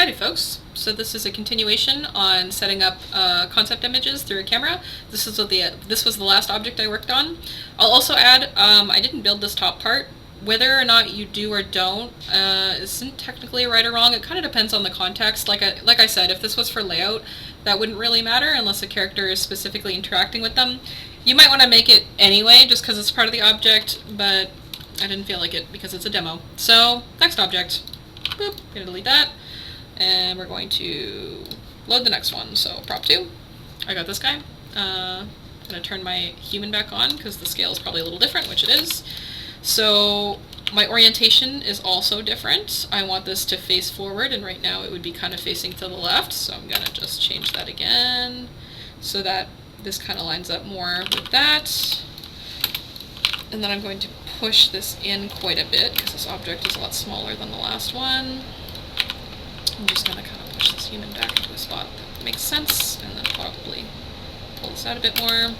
Howdy folks, so this is a continuation on setting up concept images through a camera. This was the last object I worked on. I'll also add, I didn't build this top part. Whether or not you do or don't isn't technically right or wrong. It kind of depends on the context. Like I said, if this was for layout, that wouldn't really matter unless a character is specifically interacting with them. You might want to make it anyway just because it's part of the object, but I didn't feel like it because it's a demo. So, next object. Boop, gonna delete that. And we're going to load the next one. So prop 2, I got this guy. I'm gonna turn my human back on because the scale is probably a little different, which it is. So my orientation is also different. I want this to face forward, and right now it would be kind of facing to the left. So I'm gonna just change that again so that this kind of lines up more with that. And then I'm going to push this in quite a bit because this object is a lot smaller than the last one. I'm just going to kind of push this human back into a spot that makes sense, and then probably pull this out a bit more.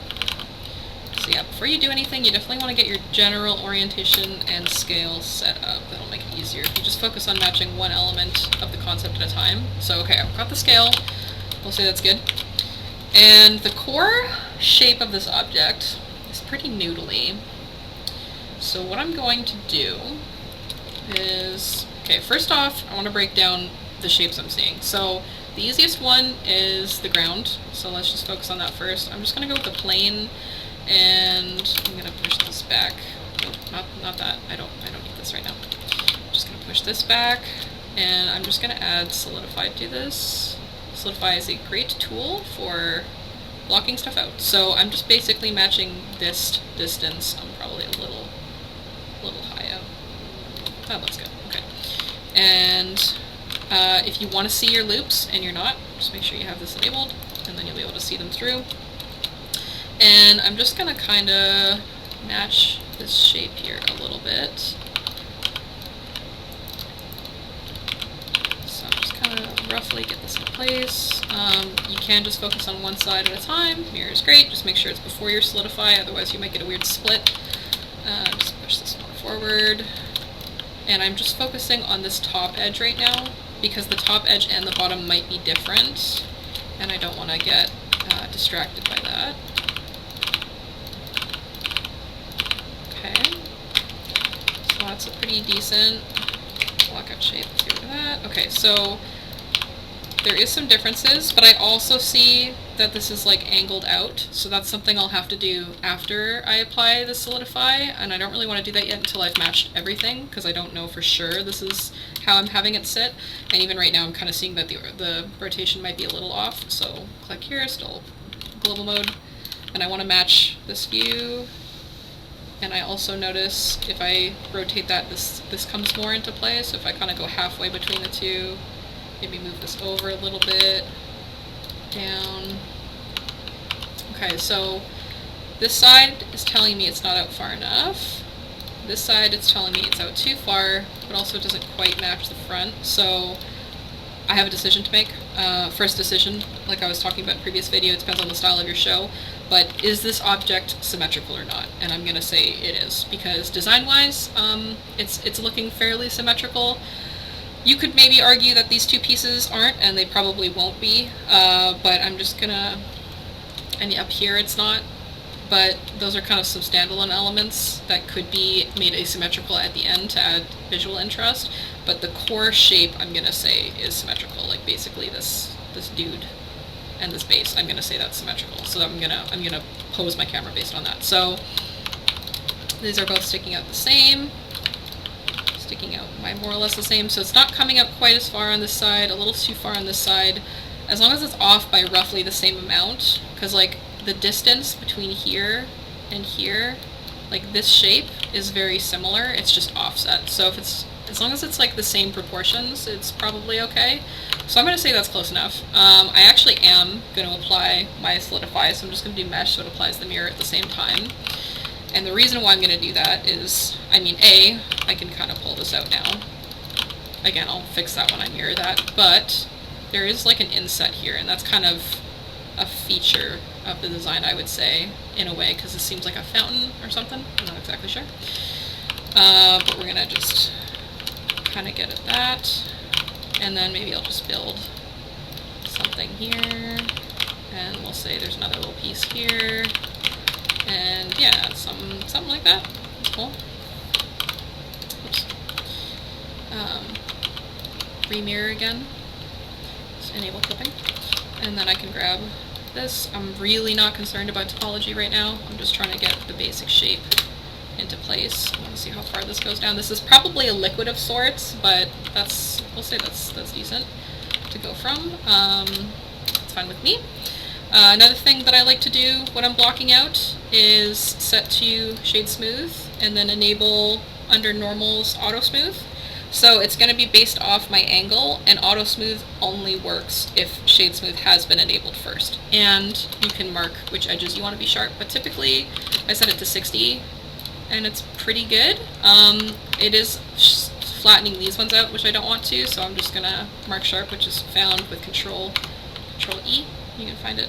So yeah, before you do anything, you definitely want to get your general orientation and scale set up. That'll make it easier if you just focus on matching one element of the concept at a time. So okay, I've got the scale. We'll say that's good. And the core shape of this object is pretty noodly. So what I'm going to do is, okay, first off, I want to break down the shapes I'm seeing. So the easiest one is the ground. So let's just focus on that first. I'm just going to go with the plane, and I'm going to push this back. Nope, not that. I don't need this right now. I'm just going to push this back, and I'm just going to add Solidify to this. Solidify is a great tool for blocking stuff out. So I'm just basically matching this distance. I'm probably a little high up. That looks good. Okay. And if you want to see your loops and you're not, just make sure you have this enabled, and then you'll be able to see them through. And I'm just going to kind of match this shape here a little bit. So I'm just kind of roughly get this in place. You can just focus on one side at a time. Mirror is great. Just make sure it's before your solidify, otherwise you might get a weird split. Just push this more forward. And I'm just focusing on this top edge right now, because the top edge and the bottom might be different, and I don't want to get distracted by that. Okay, so that's a pretty decent lockout shape. Let's get rid of that. Okay, so there is some differences, but I also see that this is like angled out, so that's something I'll have to do after I apply the Solidify, and I don't really want to do that yet until I've matched everything, because I don't know for sure this is how I'm having it sit, and even right now I'm kind of seeing that the rotation might be a little off, so click here, still global mode, and I want to match this view, and I also notice if I rotate that, this comes more into play, so if I kind of go halfway between the two, maybe move this over a little bit, down. Okay, so this side is telling me it's not out far enough. This side it's telling me it's out too far, but also it doesn't quite match the front. So I have a decision to make. First decision, like I was talking about in the previous video, it depends on the style of your show, but is this object symmetrical or not? And I'm going to say it is, because design-wise, it's looking fairly symmetrical. You could maybe argue that these two pieces aren't, and they probably won't be, but I'm just gonna, and up here it's not, but those are kind of some standalone elements that could be made asymmetrical at the end to add visual interest, but the core shape I'm gonna say is symmetrical, like basically this dude and this base, I'm gonna say that's symmetrical, so I'm gonna pose my camera based on that. So these are both sticking out the same. Sticking out more or less the same, so it's not coming up quite as far on this side, a little too far on this side, as long as it's off by roughly the same amount, because like the distance between here and here, like this shape is very similar, it's just offset, so if it's, as long as it's like the same proportions, it's probably okay. So I'm going to say that's close enough. I actually am going to apply my Solidify, so I'm just going to do mesh so it applies the mirror at the same time. And the reason why I'm going to do that is, I mean, A, I can kind of pull this out now. Again, I'll fix that when I mirror that, but there is like an inset here, and that's kind of a feature of the design, I would say, in a way, because it seems like a fountain or something. I'm not exactly sure. But we're going to just kind of get at that. And then maybe I'll just build something here, and we'll say there's another little piece here, and yeah, something like that. That's cool. Oops. Remirror again. Just enable clipping, and then I can grab this. I'm really not concerned about topology right now. I'm just trying to get the basic shape into place. I want to see how far this goes down. This is probably a liquid of sorts, but we'll say that's decent to go from. It's fine with me. Another thing that I like to do when I'm blocking out is set to shade smooth and then enable under normals auto smooth. So it's going to be based off my angle, and auto smooth only works if shade smooth has been enabled first. And you can mark which edges you want to be sharp, but typically I set it to 60 and it's pretty good. It is flattening these ones out, which I don't want to, so I'm just gonna mark sharp, which is found with Control E. You can find it,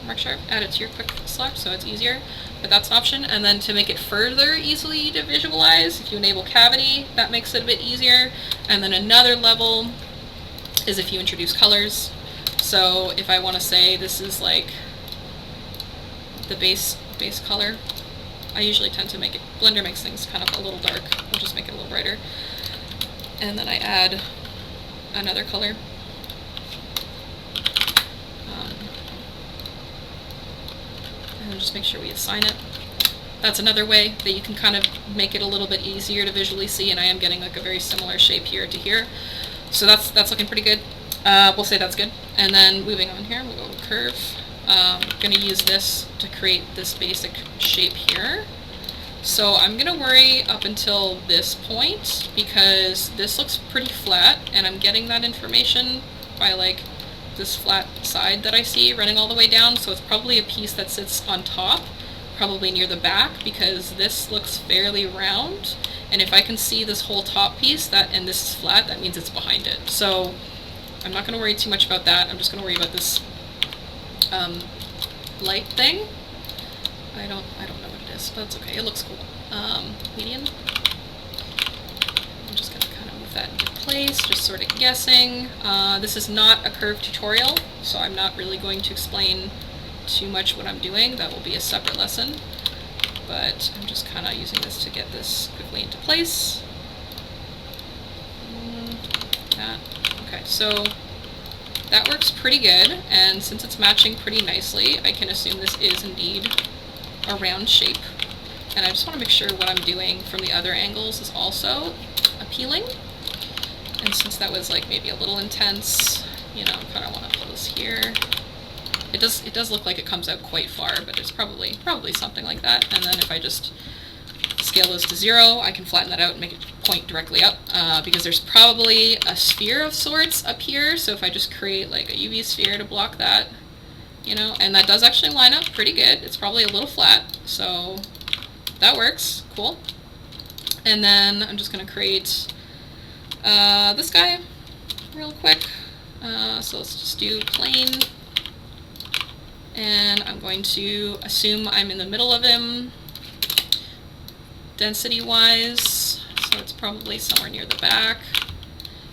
mark sharp, add it to your quick select so it's easier, but that's an option. And then to make it further easily to visualize, if you enable cavity, that makes it a bit easier. And then another level is if you introduce colors. So if I want to say this is like the base color, I usually tend to make it, Blender makes things kind of a little dark, we'll just make it a little brighter. And then I add another color. And just make sure we assign it. That's another way that you can kind of make it a little bit easier to visually see, and I am getting like a very similar shape here to here. So that's looking pretty good. We'll say that's good. And then moving on here, we'll go to curve. I'm going to use this to create this basic shape here. So I'm going to worry up until this point because this looks pretty flat, and I'm getting that information by like this flat side that I see running all the way down. So it's probably a piece that sits on top, probably near the back, because this looks fairly round. And if I can see this whole top piece, and this is flat, that means it's behind it. So I'm not going to worry too much about that. I'm just going to worry about this light thing. I don't know what it is, but that's okay. It looks cool. Median. I'm just going to kind of move that into place, just sort of guessing. This is not a curve tutorial, so I'm not really going to explain too much what I'm doing. That will be a separate lesson. But I'm just kind of using this to get this quickly into place. That. Okay, so that works pretty good, and since it's matching pretty nicely, I can assume this is indeed a round shape. And I just want to make sure what I'm doing from the other angles is also appealing. And since that was like maybe a little intense, you know, I kind of want to pose here. It does look like it comes out quite far, but it's probably something like that. And then if I just scale those to 0, I can flatten that out and make it point directly up, because there's probably a sphere of sorts up here. So if I just create like a UV sphere to block that, you know, and that does actually line up pretty good. It's probably a little flat, so that works. Cool. And then I'm just going to create this guy real quick. So let's just do plane. And I'm going to assume I'm in the middle of him, density-wise, so it's probably somewhere near the back.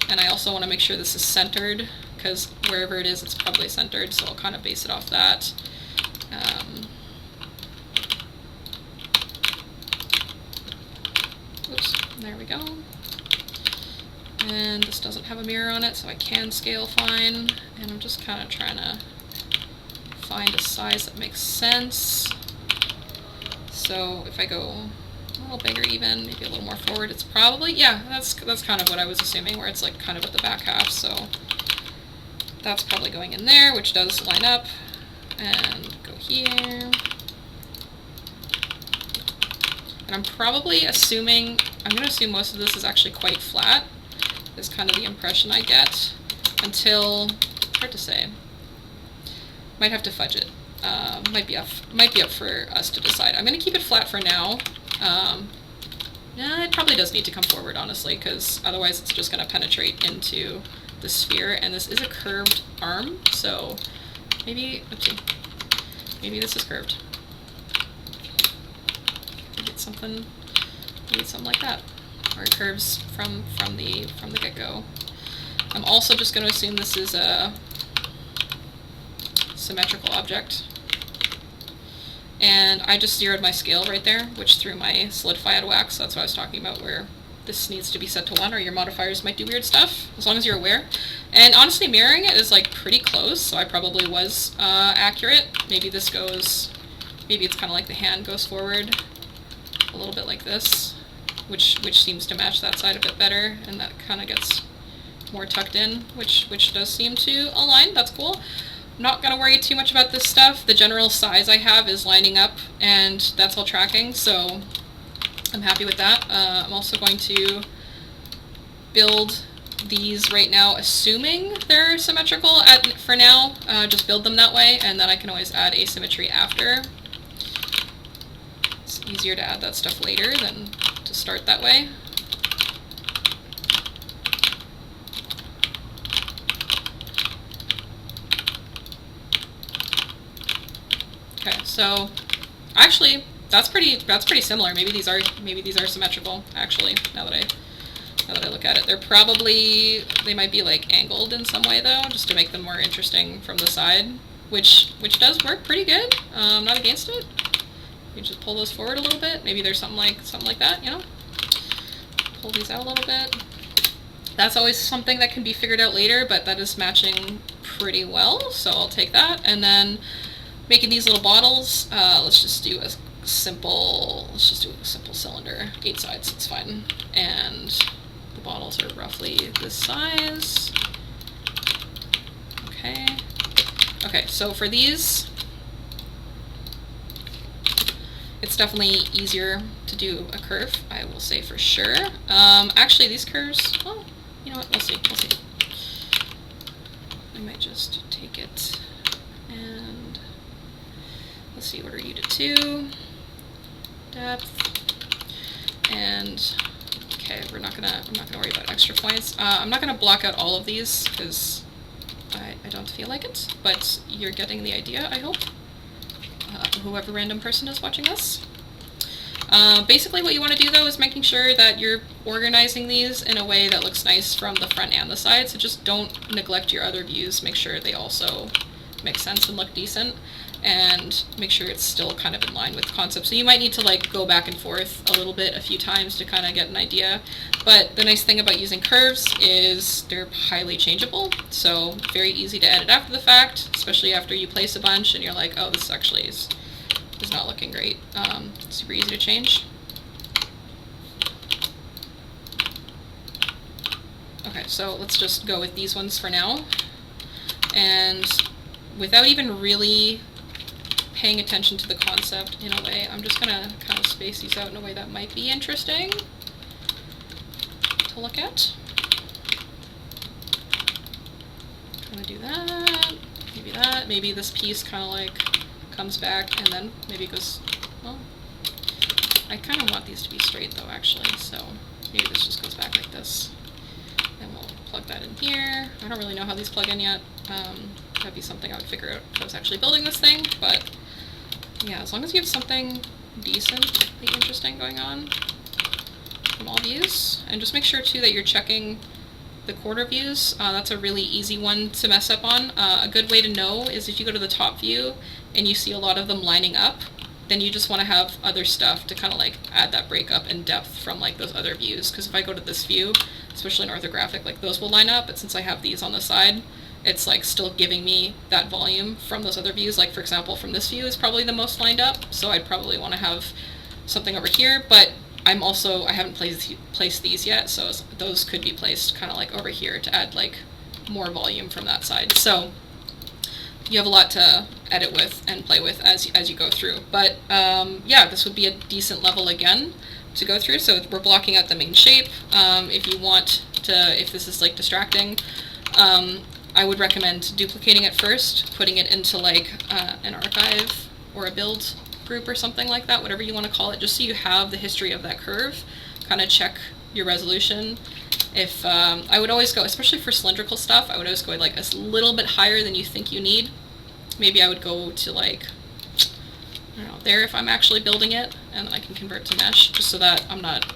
And I also want to make sure this is centered, because wherever it is, it's probably centered, so I'll kind of base it off that. Oops, there we go. And this doesn't have a mirror on it, so I can scale fine. And I'm just kind of trying to find a size that makes sense. So if I go a little bigger even, maybe a little more forward, it's probably, yeah, that's kind of what I was assuming, where it's like kind of at the back half, so that's probably going in there, which does line up, and go here. And I'm probably assuming, I'm going to assume most of this is actually quite flat, is kind of the impression I get, until, hard to say. Might have to fudge it. Might be up for us to decide. I'm going to keep it flat for now. Yeah, it probably does need to come forward, honestly, because otherwise it's just going to penetrate into the sphere, and this is a curved arm, so maybe, oopsie, maybe this is curved. Maybe it's something like that, or it curves from the get-go. I'm also just going to assume this is a symmetrical object. And I just zeroed my scale right there, which threw my solidified wax. That's what I was talking about, where this needs to be set to 1 or your modifiers might do weird stuff, as long as you're aware. And honestly, mirroring it is like pretty close, so I probably was accurate. Maybe this goes, maybe it's kind of like the hand goes forward a little bit like this, which seems to match that side a bit better, and that kind of gets more tucked in, which does seem to align. That's cool. I'm not going to worry too much about this stuff. The general size I have is lining up, and that's all tracking, so I'm happy with that. I'm also going to build these right now, assuming they're symmetrical for now. Just build them that way, and then I can always add asymmetry after. It's easier to add that stuff later than to start that way. Okay, so actually that's pretty similar. Maybe these are symmetrical, actually, now that I look at it. They might be like angled in some way though, just to make them more interesting from the side, which does work pretty good. I'm not against it. You just pull those forward a little bit. Maybe there's something like that, you know? Pull these out a little bit. That's always something that can be figured out later, but that is matching pretty well, so I'll take that. And then making these little bottles, let's just do a simple cylinder, 8 sides, it's fine. And the bottles are roughly this size. Okay, so for these, it's definitely easier to do a curve, I will say for sure. Actually, these curves, well, you know what, we'll see. I might just take it and let's see, order you to 2, depth, and okay, I'm not gonna worry about extra points. I'm not gonna block out all of these because I don't feel like it, but you're getting the idea, I hope. Whoever random person is watching this. Basically what you want to do though is making sure that you're organizing these in a way that looks nice from the front and the side, so just don't neglect your other views. Make sure they also make sense and look decent, and make sure it's still kind of in line with the concept. So you might need to like go back and forth a little bit a few times to kind of get an idea, but the nice thing about using curves is they're highly changeable, so very easy to edit after the fact, especially after you place a bunch and you're like, oh, this actually is not looking great. Super easy to change. Okay, so let's just go with these ones for now, and without even really paying attention to the concept in a way, I'm just gonna kind of space these out in a way that might be interesting to look at. Kind of do that, maybe this piece kind of like comes back and then maybe goes, well, I kind of want these to be straight though actually, so maybe this just goes back like this. Then we'll plug that in here. I don't really know how these plug in yet. That'd be something I would figure out if I was actually building this thing, but yeah, as long as you have something decently interesting going on from all views, and just make sure too that you're checking the quarter views. That's a really easy one to mess up on. A good way to know is if you go to the top view and you see a lot of them lining up, then you just want to have other stuff to kind of like add that breakup and depth from like those other views, because if I go to this view, especially in orthographic, like those will line up, but since I have these on the side, it's like still giving me that volume from those other views. Like for example, from this view is probably the most lined up, so I'd probably want to have something over here, but I haven't placed these yet, so those could be placed kind of like over here to add like more volume from that side. So you have a lot to edit with and play with as you go through. But yeah, this would be a decent level again to go through. So we're blocking out the main shape. If you want to, if this is like distracting, I would recommend duplicating it first, putting it into like an archive or a build group or something like that, whatever you want to call it, just so you have the history of that curve, kind of check your resolution. If I would always go, especially for cylindrical stuff, I would always go like a little bit higher than you think you need. Maybe I would go to like, I don't know, there if I'm actually building it, and then I can convert to mesh, just so that I'm not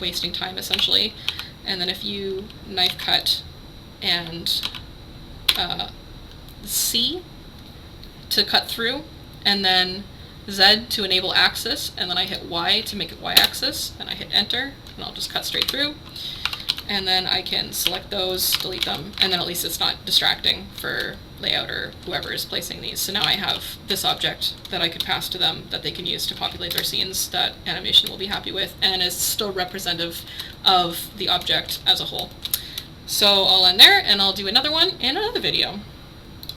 wasting time essentially. And then if you knife cut and C to cut through, and then Z to enable axis, and then I hit Y to make it Y-axis, and I hit enter, and I'll just cut straight through. And then I can select those, delete them, and then at least it's not distracting for layout or whoever is placing these. So now I have this object that I could pass to them that they can use to populate their scenes that animation will be happy with, and is still representative of the object as a whole. So I'll end there, and I'll do another one in another video.